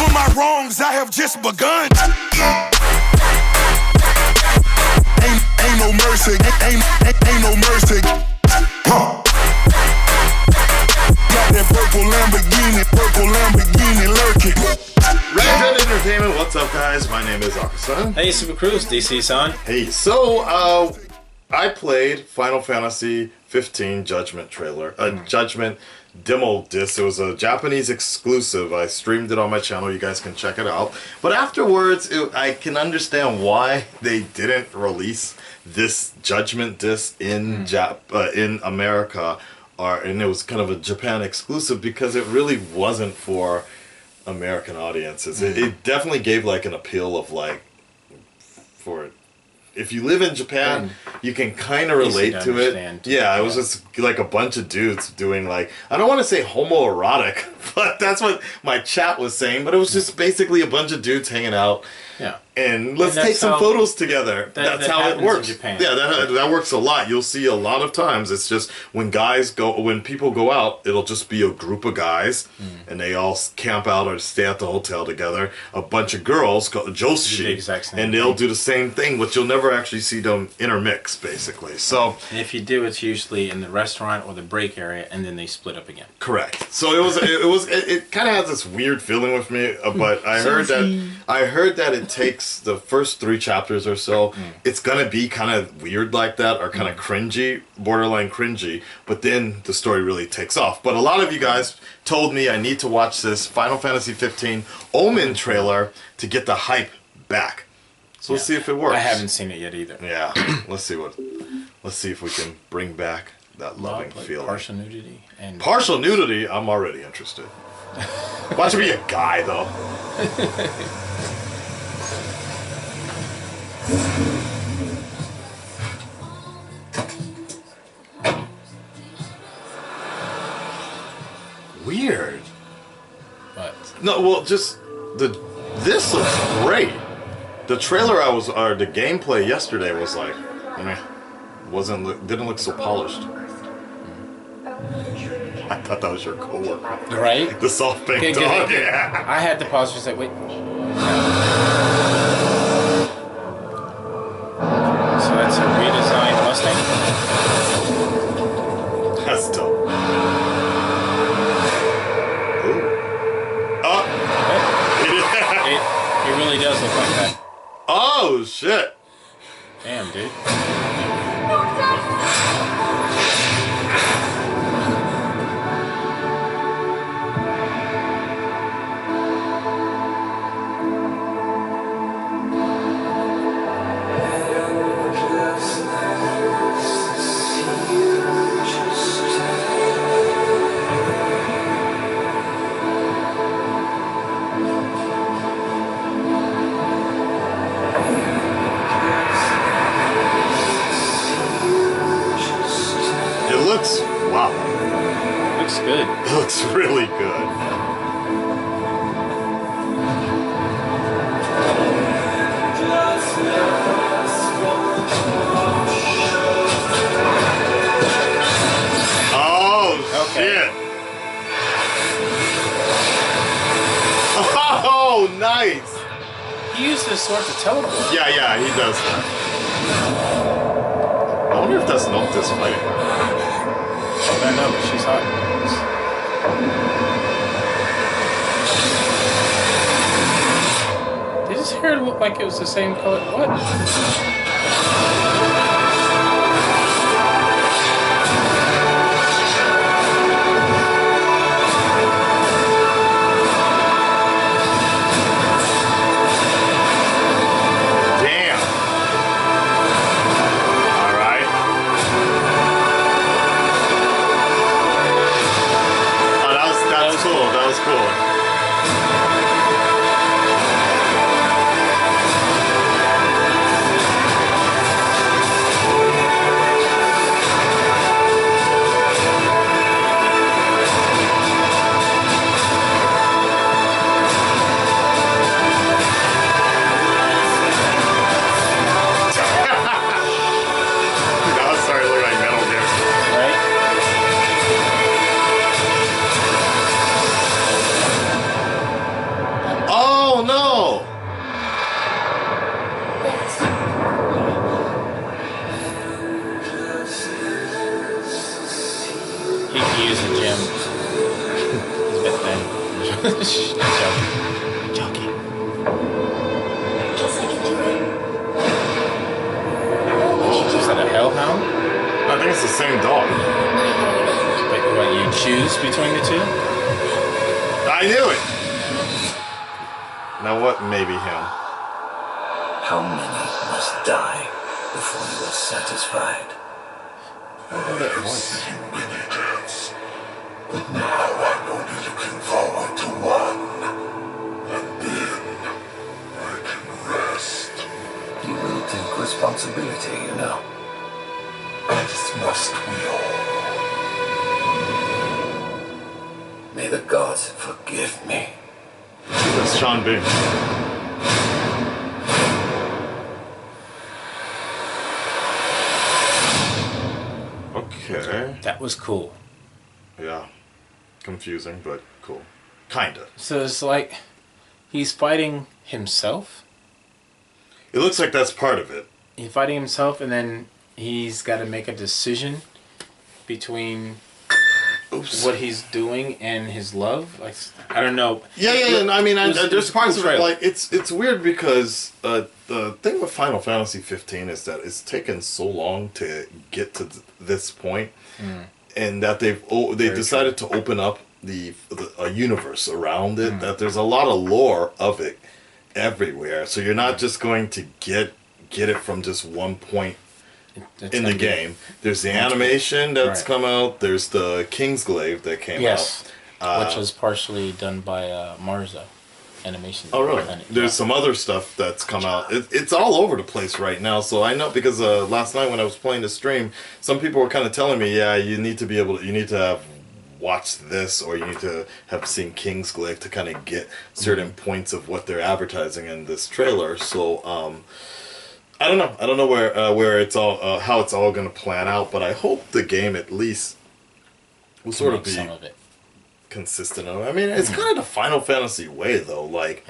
For my wrongs, I have just begun. Ain't no mercy, ain't no mercy. Huh. Got that purple Lamborghini lurking. Red Entertainment, what's up, guys? My name is Akasan. Hey, Super Cruise, DC-san. Hey, so I played Final Fantasy 15 Judgment trailer, Judgment demo disc. It was a Japanese exclusive. I streamed it on my channel. You guys can check it out. But afterwards, I can understand why they didn't release this Judgment disc in in America, and it was kind of a Japan exclusive because it really wasn't for American audiences. It definitely gave like an appeal of like for. If you live in Japan, you can kind of relate to it. Yeah, it was just like a bunch of dudes doing like, I don't want to say homoerotic, but that's what my chat was saying. But it was just basically a bunch of dudes hanging out. Yeah. And let's take some photos together. That's how it works. In Japan. Yeah, that works a lot. You'll see a lot of times. It's just when people go out, it'll just be a group of guys, and they all camp out or stay at the hotel together. A bunch of girls go joshi, and they'll do the same thing, but you'll never actually see them intermix, basically. So, and if you do, it's usually in the restaurant or the break area, and then they split up again. Correct. So it kind of has this weird feeling with me, but I heard that it takes the first 3 chapters or so, it's gonna be kind of weird like that, or kind of cringy, borderline cringy, but then the story really takes off. But a lot of you guys told me I need to watch this Final Fantasy 15 Omen trailer to get the hype back. So let's see if it works. I haven't seen it yet either. Yeah, let's see if we can bring back that loving feeling. Partial nudity and partial nudity. I'm already interested. Watch me be a guy though. Weird. What? No, well, just this looks great. The trailer or the gameplay yesterday was like, didn't look so polished. I thought that was your coworker. Right? The soft pink dog. Yeah. I had to pause for a second. Wait. So that's a redesigned Mustang? That's dope. It really does look like that. Oh, shit. Damn, dude. Wow. Looks good. It looks really good. Oh, shit. Oh, nice. He used his sword to teleport. Yeah, he does that. I wonder if that's Noctis fighting. I know, but she's hot. Did his hair look like it was the same color? What? Joking. Guess I can do it. Is that a hellhound? I think it's the same dog. Like, what, you choose between the two? I knew it. Now what? Maybe him. How many must die before you are satisfied? Many deaths. But now I'm only looking forward to one. And then I can rest. You will take responsibility, you know. As must we all. May the gods forgive me. That's Sean Bean. Okay. That was cool. Yeah. Confusing, but cool. Kinda. So it's like he's fighting himself. It looks like that's part of it. He's fighting himself, and then he's got to make a decision between what he's doing and his love. Like, I don't know. Yeah. I mean, there's parts of it trailer. like it's weird because the thing with Final Fantasy 15 is that it's taken so long to get to this point, and that they've decided to open up a universe around it. That there's a lot of lore of it everywhere, so you're not just going to get it from just one point in the game. There's the animation that's come out. There's the Kingsglaive that came out. Which was partially done by Marza Animation. Oh, really? There's some other stuff that's come out. It's all over the place right now. So I know because last night when I was playing the stream, some people were kind of telling me, yeah, you need to have watched this, or you need to have seen Kingsglaive to kind of get certain points of what they're advertising in this trailer. So I don't know. I don't know where it's all how it's all going to plan out, but I hope the game at least will sort of be some of it consistent. I mean, it's kind of the Final Fantasy way, though. Like,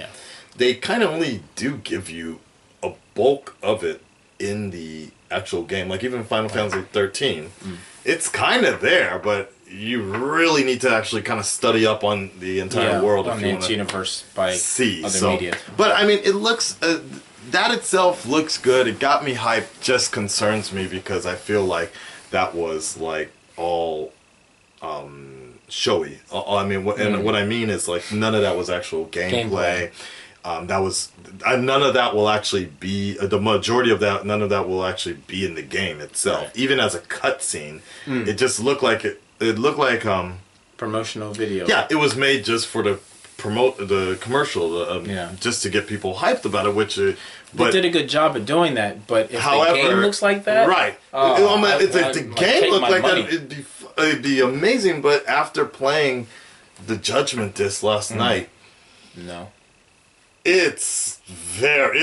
they kind of only do give you a bulk of it in the actual game. Like, even Final Fantasy 13, it's kind of there, but you really need to actually kind of study up on the entire world on if you want the universe by see other media. But I mean, it looks that itself looks good. It got me hyped. Just concerns me because I feel like that was like all showy. I mean, and what I mean is like none of that was actual gameplay. That was none of that will actually be the majority of that. None of that will actually be in the game itself. Right. Even as a cutscene, it just looked like it. It looked like promotional video. Yeah, it was made just for the commercial, just to get people hyped about it. Which, but they did a good job of doing that. But if the game looks like that, right? If the game looked like that, it'd be amazing. But after playing the Judgment Disc last night, no. It's very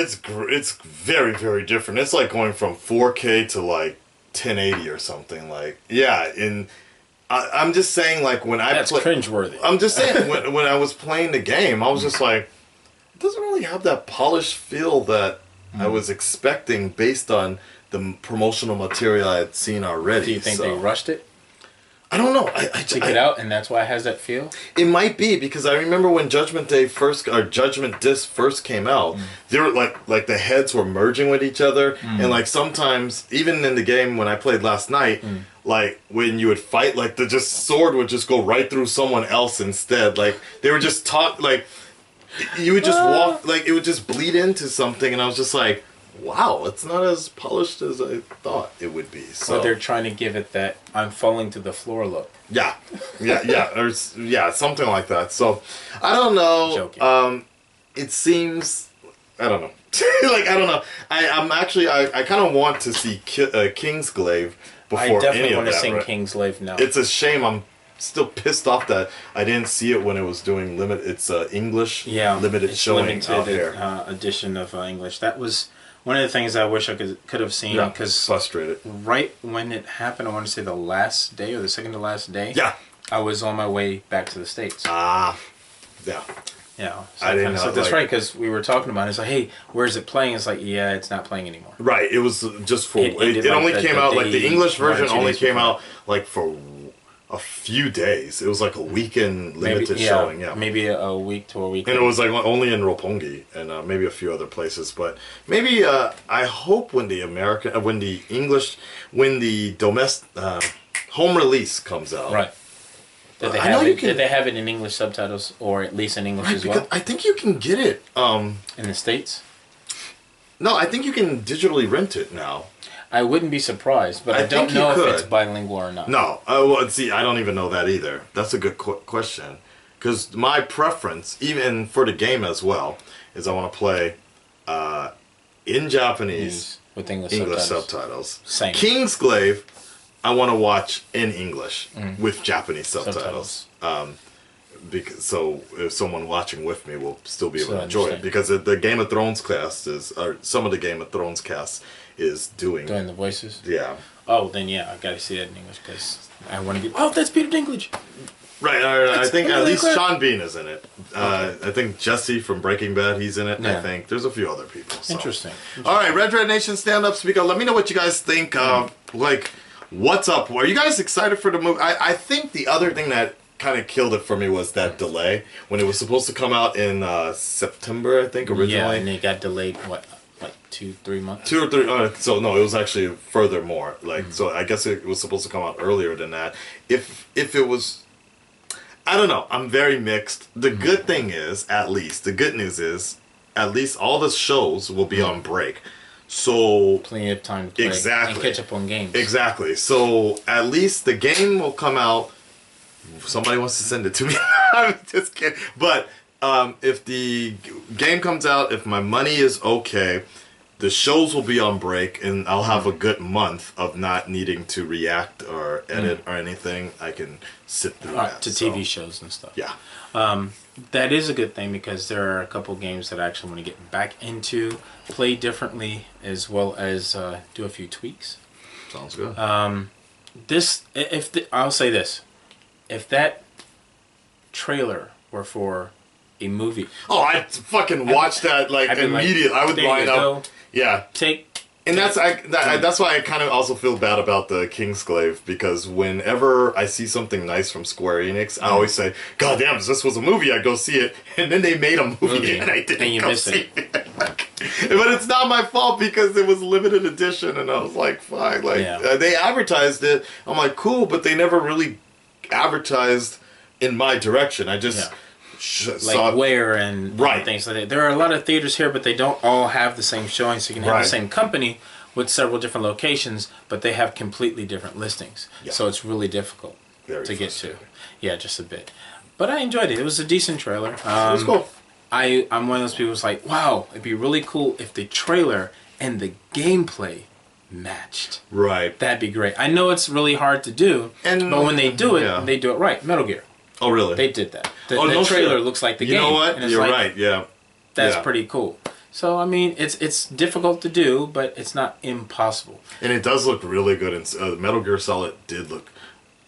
very different. It's like going from 4K to like 1080 or something. Like, I'm just saying, like, when that's cringeworthy. I'm just saying when I was playing the game, I was just like, it doesn't really have that polished feel that I was expecting based on the promotional material I had seen already. Do you think they rushed it? I don't know. To get out, and that's why it has that feel. It might be because I remember when Judgment Disc first came out, they were like the heads were merging with each other, and like sometimes even in the game when I played last night, like when you would fight, like the sword would just go right through someone else instead. Like they were just like you would just walk, like it would just bleed into something, and I was just like, wow, it's not as polished as I thought it would be. So but they're trying to give it that I'm falling to the floor look. Yeah, or something like that. So I don't know. Joking. It seems, I don't know. Like, I don't know. I'm actually I kind of want to see Kingsglaive before any of that. I definitely want to see right? Kingsglaive now. It's a shame. I'm still pissed off that I didn't see it when it was doing It's English limited showing out here. Edition of English. That was one of the things I wish I could have seen, because frustrated. Right when it happened, I want to say the last day or the second to last day. Yeah, I was on my way back to the States. Yeah. Yeah, so I didn't know. So that's right, because we were talking about it. It's like, hey, where's it playing? It's like, yeah, it's not playing anymore. Right. It was just for. It only came out like the English version only came out like for a few days. It was like a weekend limited showing. Yeah, maybe a week to a week. and it was like only in Roppongi and maybe a few other places. But maybe I hope when the domestic home release comes out, Right. Did they I know have you it? can- Did they have it in English subtitles, or at least in English right, as because well? I think you can get it. In the States, No, I think you can digitally rent it now. I wouldn't be surprised, but I I don't think you know if could. it's bilingual or not. No, well, see, I don't even know that either. That's a good question. Because my preference, even for the game as well, is I want to play in Japanese With English subtitles. Same. Kingsglaive, I want to watch in English with Japanese subtitles. Because so if someone watching with me will still be able to enjoy it, because the Game of Thrones cast is, or some of the Game of Thrones cast is doing the voices. yeah. Oh, then yeah, I gotta see that in English because I want to get. Oh, that's Peter Dinklage. Right, I think at really least clear. Sean Bean is in it. I think Jesse from Breaking Bad, he's in it. I Yeah. think there's a few other people. So. Interesting. All right, Red Nation, stand up, speak up. Let me know what you guys think. Like, what's up? Are you guys excited for the movie? I think the other thing that kind of killed it for me was that delay when it was supposed to come out in September, I think originally. Yeah, and it got delayed. What, like 2-3 months? 2 or 3. So no, it was actually furthermore. Like, so I guess it was supposed to come out earlier than that. If it was, I don't know. I'm very mixed. The good thing is, at least the good news is, at least all the shows will be on break. So Plenty of time to play Exactly. and catch up on games. exactly. So at least the game will come out. If somebody wants to send it to me. I'm just kidding. But if the game comes out, if my money is okay, the shows will be on break, and I'll have a good month of not needing to react or edit or anything. I can sit through that. To So, TV shows and stuff. Yeah. That is a good thing because there are a couple games that I actually want to get back into, play differently, as well as do a few tweaks. Sounds good. I'll say this, if that trailer were for a movie, oh, I'd fucking watch that like I'd be like, immediately. I would there you line up. go. Yeah. And that's why I kind of also feel bad about the Kingsglaive, because whenever I see something nice from Square Enix, I always say, "God damn, if this was a movie, I'd go see it." And then they made a movie, and I didn't and you go miss see it. But it's not my fault because it was limited edition, and I was like, "Fine." Like they advertised it, I'm like, "Cool," but they never really advertised in my direction. I just. Like where and Right. things like that. There are a lot of theaters here, but they don't all have the same showing. So you can have Right. the same company with several different locations, but they have completely different listings. Yeah. So it's really difficult Very to get to. frustrating. Yeah, just a bit. But I enjoyed it. It was a decent trailer. It was cool. I'm one of those people who's like, wow, it'd be really cool if the trailer and the gameplay matched. Right. That'd be great. I know it's really hard to do, but when they do it, they do it right. Metal Gear. Oh, really? They did that. The no trailer shit. looks like the You game. know what? and it's You're like, right. Yeah. That's Yeah. pretty cool. So I mean, it's difficult to do, but it's not impossible. And it does look really good. And Metal Gear Solid did look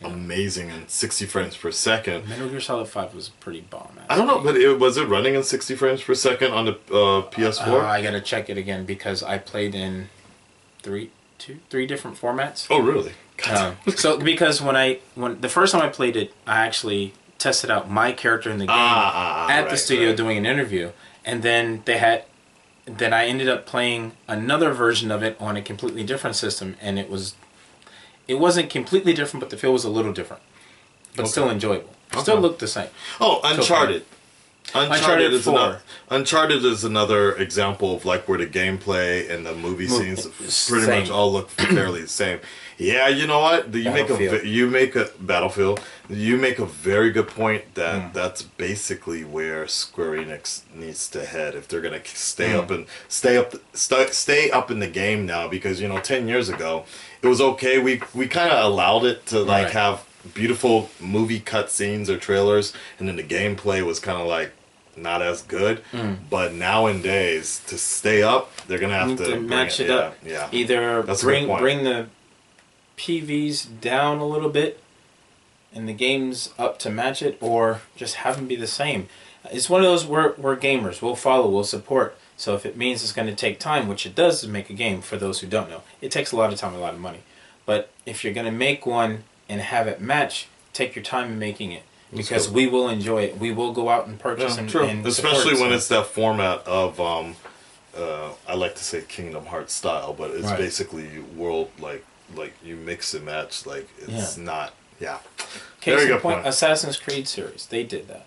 amazing in 60 frames per second. Metal Gear Solid 5 was pretty bomb. I don't know, but was it running in 60 frames per second on the PS4? I gotta check it again because I played in three different formats. Oh, really? So because when the first time I played it, I actually tested out my character in the game at the studio doing an interview, and then I ended up playing another version of it on a completely different system, and it wasn't completely different, but the feel was a little different, but still enjoyable. Still looked the same. Oh, Uncharted. Uncharted 4. Uncharted is another example of like where the gameplay and the movie scenes pretty Same. much all look fairly the same. Yeah, you know what? You make a Battlefield. You make a very good point that that's basically where Square Enix needs to head if they're gonna stay up in the game now. Because 10 years ago, it was okay. We kind of allowed it to like have beautiful movie cutscenes or trailers, and then the gameplay was kind of like not as good. But nowadays, to stay up, they're gonna have to match it up. Yeah, Either That's a good point. bring the PVs down a little bit and the games up to match it, or just have them be the same. It's one of those we're gamers. We'll follow. We'll support. So if it means it's going to take time, which it does to make a game, for those who don't know, it takes a lot of time, a lot of money. But if you're going to make one and have it match, take your time in making it. Because we will enjoy it. We will go out and purchase and especially support, when it's that format of I like to say Kingdom Hearts style, but it's basically world like you mix and match. Like it's not Case in point, Assassin's Creed series, they did that.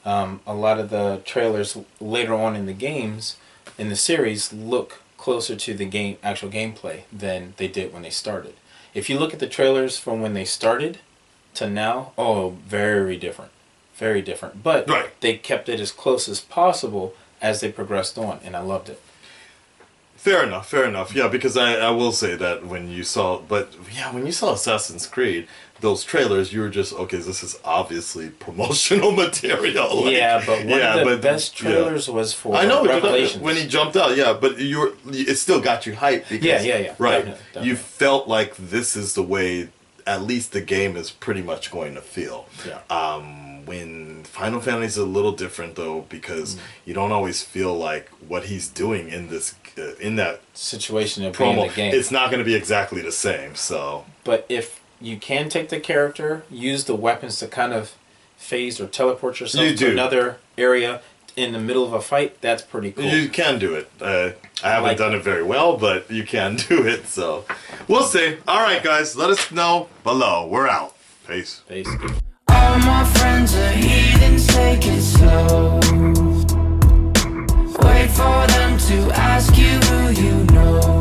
A lot of the trailers later on in the games in the series look closer to the actual gameplay than they did when they started. If you look at the trailers from when they started to now, very different. Very different. But they kept it as close as possible as they progressed on, and I loved it. Fair enough. Yeah, because I will say that when you saw Assassin's Creed, those trailers, you were just, okay, this is obviously promotional material. Like, but one of the best trailers was for Revelations. When he jumped out, but it still got you hyped. Because, right. Definitely. You felt like this is the way at least the game is pretty much going to feel. When Final Fantasy is a little different though, because you don't always feel like what he's doing in this in that situation of promo, being in the game. It's not going to be exactly the same. So, but if you can take the character, use the weapons to kind of phase or teleport yourself to another area in the middle of a fight, that's pretty cool. You can do it. I haven't done it very well, but you can do it. So we'll see. All right, guys, let us know below. We're out. Peace. All my friends are heathens, take it slow. Wait for them to ask you who you know.